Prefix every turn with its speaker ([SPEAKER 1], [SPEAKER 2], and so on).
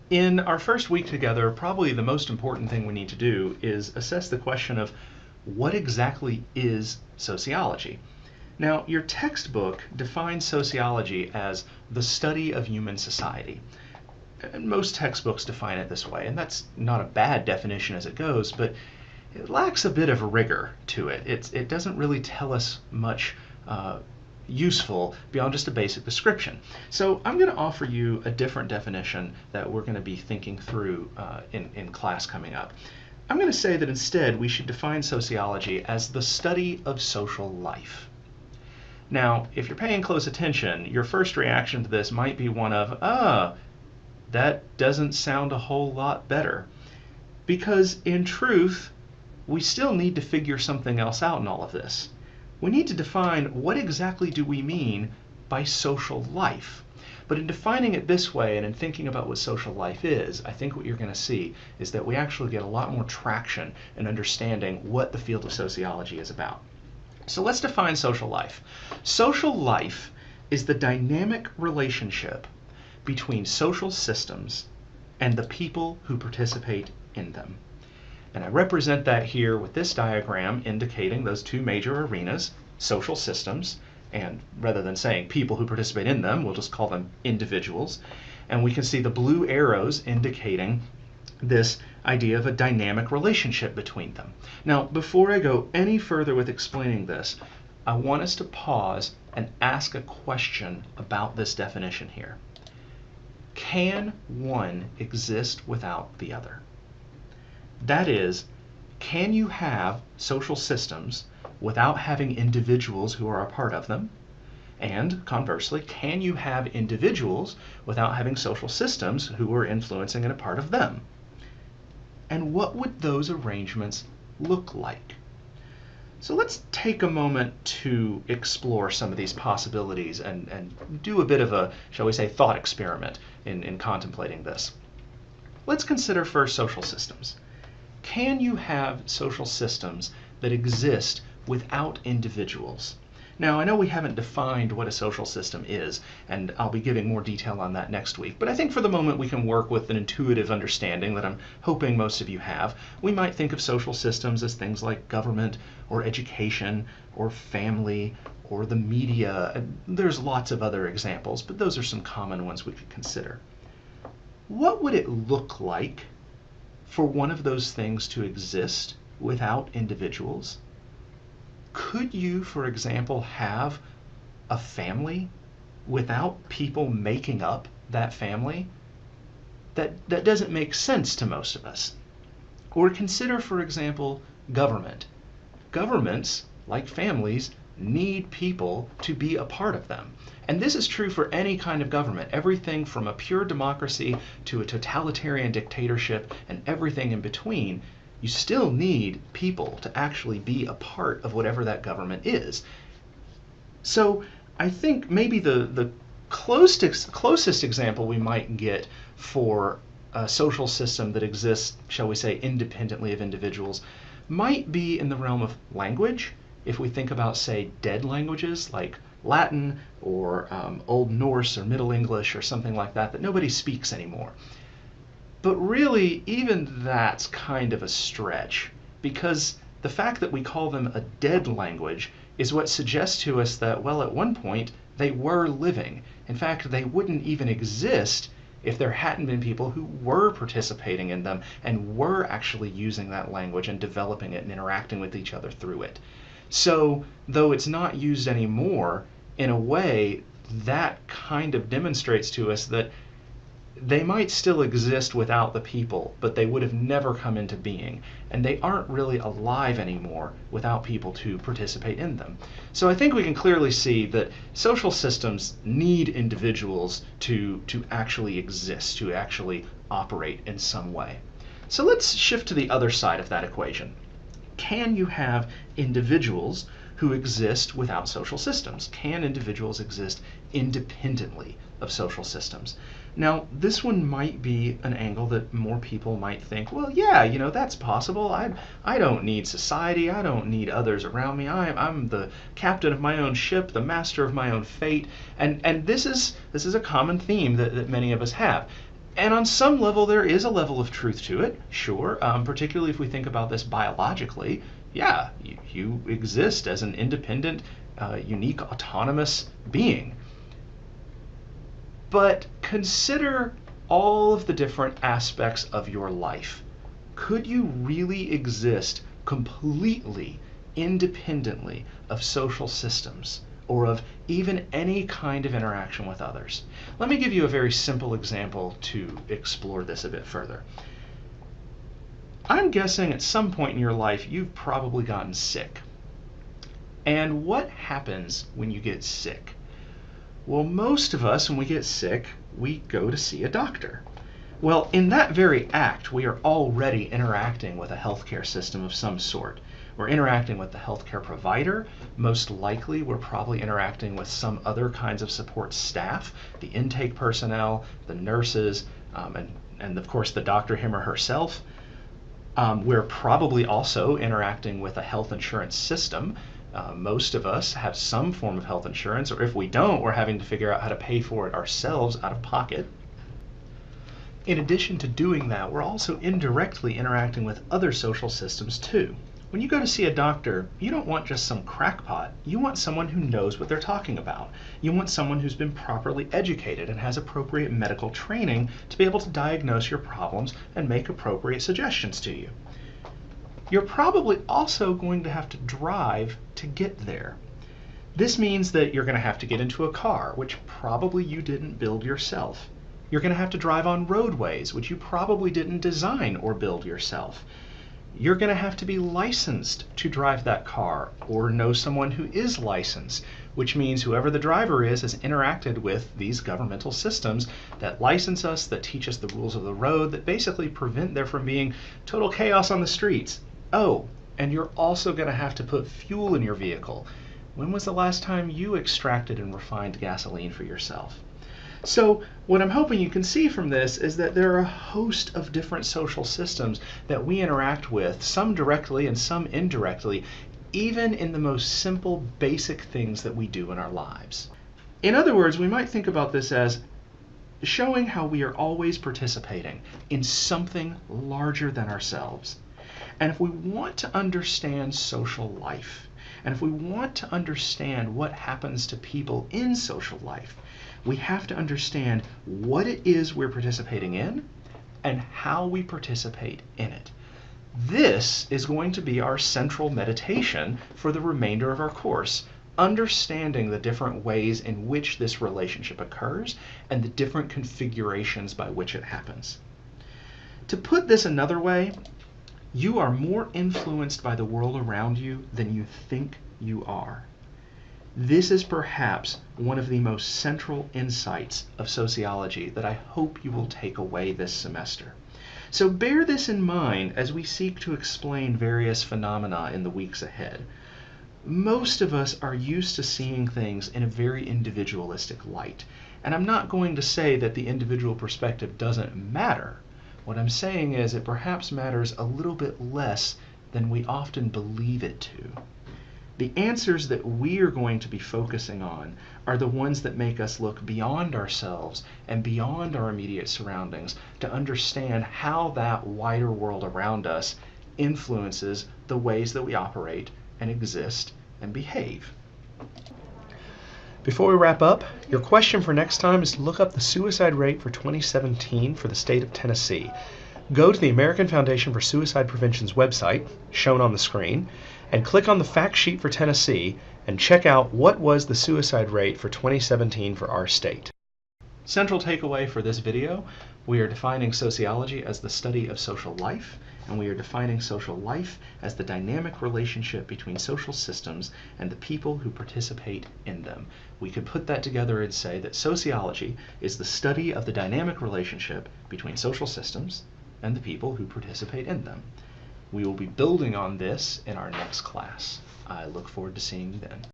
[SPEAKER 1] In our first week together, probably the most important thing we need to do is assess the question of what exactly is sociology? Now, your textbook defines sociology as the study of human society. And most textbooks define it this way, and that's not a bad definition as it goes, but it lacks a bit of rigor to it. It doesn't really tell us much useful beyond just a basic description. So I'm going to offer you a different definition that we're going to be thinking through in class coming up. I'm going to say that instead we should define sociology as the study of social life. Now, if you're paying close attention, your first reaction to this might be one of, that doesn't sound a whole lot better. Because in truth, we still need to figure something else out in all of this. We need to define what exactly do we mean by social life. But in defining it this way and in thinking about what social life is, I think what you're going to see is that we actually get a lot more traction in understanding what the field of sociology is about. So let's define social life. Social life is the dynamic relationship between social systems and the people who participate in them. And I represent that here with this diagram indicating those two major arenas, social systems, and rather than saying people who participate in them, we'll just call them individuals. And we can see the blue arrows indicating this idea of a dynamic relationship between them. Now, before I go any further with explaining this, I want us to pause and ask a question about this definition here. Can one exist without the other? That is, can you have social systems without having individuals who are a part of them? And conversely, can you have individuals without having social systems who are influencing and a part of them? And what would those arrangements look like? So let's take a moment to explore some of these possibilities and do a bit of a, shall we say, thought experiment in contemplating this. Let's consider first social systems. Can you have social systems that exist without individuals? Now, I know we haven't defined what a social system is, and I'll be giving more detail on that next week, but I think for the moment we can work with an intuitive understanding that I'm hoping most of you have. We might think of social systems as things like government, or education, or family, or the media. There's lots of other examples, but those are some common ones we could consider. What would it look like for one of those things to exist without individuals? Could you, for example, have a family without people making up that family? That doesn't make sense to most of us. Or consider, for example, government. Governments, like families, need people to be a part of them. And this is true for any kind of government, everything from a pure democracy to a totalitarian dictatorship and everything in between. You still need people to actually be a part of whatever that government is. So I think maybe the closest example we might get for a social system that exists, shall we say, independently of individuals, might be in the realm of language. If we think about, say, dead languages like Latin or Old Norse or Middle English or something like that that nobody speaks anymore. But really, even that's kind of a stretch, because the fact that we call them a dead language is what suggests to us that, well, at one point, they were living. In fact, they wouldn't even exist if there hadn't been people who were participating in them and were actually using that language and developing it and interacting with each other through it. So, though it's not used anymore, in a way, that kind of demonstrates to us that they might still exist without the people, but they would have never come into being. And they aren't really alive anymore without people to participate in them. So I think we can clearly see that social systems need individuals to actually exist, to actually operate in some way. So let's shift to the other side of that equation. Can you have individuals who exist without social systems? Can individuals exist independently of social systems? Now, this one might be an angle that more people might think, well, yeah, that's possible. I don't need society. I don't need others around me. I'm the captain of my own ship, the master of my own fate. And this is a common theme that many of us have. And on some level, there is a level of truth to it, sure, particularly if we think about this biologically. Yeah, you exist as an independent, unique, autonomous being. But consider all of the different aspects of your life. Could you really exist completely independently of social systems or of even any kind of interaction with others? Let me give you a very simple example to explore this a bit further. I'm guessing at some point in your life you've probably gotten sick. And what happens when you get sick? Well, most of us, when we get sick, we go to see a doctor. Well, in that very act, we are already interacting with a healthcare system of some sort. We're interacting with the healthcare provider. Most likely, we're probably interacting with some other kinds of support staff, the intake personnel, the nurses, and of course the doctor, him or herself. We're probably also interacting with a health insurance system. Most of us have some form of health insurance, or if we don't, we're having to figure out how to pay for it ourselves out of pocket. In addition to doing that, we're also indirectly interacting with other social systems too. When you go to see a doctor, you don't want just some crackpot. You want someone who knows what they're talking about. You want someone who's been properly educated and has appropriate medical training to be able to diagnose your problems and make appropriate suggestions to you. You're probably also going to have to drive to get there. This means that you're going to have to get into a car, which probably you didn't build yourself. You're going to have to drive on roadways, which you probably didn't design or build yourself. You're going to have to be licensed to drive that car or know someone who is licensed, which means whoever the driver is has interacted with these governmental systems that license us, that teach us the rules of the road, that basically prevent there from being total chaos on the streets. Oh, and you're also going to have to put fuel in your vehicle. When was the last time you extracted and refined gasoline for yourself? So what I'm hoping you can see from this is that there are a host of different social systems that we interact with, some directly and some indirectly, even in the most simple, basic things that we do in our lives. In other words, we might think about this as showing how we are always participating in something larger than ourselves. And if we want to understand social life, and if we want to understand what happens to people in social life, we have to understand what it is we're participating in and how we participate in it. This is going to be our central meditation for the remainder of our course, understanding the different ways in which this relationship occurs and the different configurations by which it happens. To put this another way, you are more influenced by the world around you than you think you are. This is perhaps one of the most central insights of sociology that I hope you will take away this semester. So bear this in mind as we seek to explain various phenomena in the weeks ahead. Most of us are used to seeing things in a very individualistic light, and I'm not going to say that the individual perspective doesn't matter. What I'm saying is it perhaps matters a little bit less than we often believe it to. The answers that we are going to be focusing on are the ones that make us look beyond ourselves and beyond our immediate surroundings to understand how that wider world around us influences the ways that we operate and exist and behave. Before we wrap up, your question for next time is to look up the suicide rate for 2017 for the state of Tennessee. Go to the American Foundation for Suicide Prevention's website, shown on the screen, and click on the fact sheet for Tennessee and check out what was the suicide rate for 2017 for our state. Central takeaway for this video, we are defining sociology as the study of social life, and we are defining social life as the dynamic relationship between social systems and the people who participate in them. We could put that together and say that sociology is the study of the dynamic relationship between social systems and the people who participate in them. We will be building on this in our next class. I look forward to seeing you then.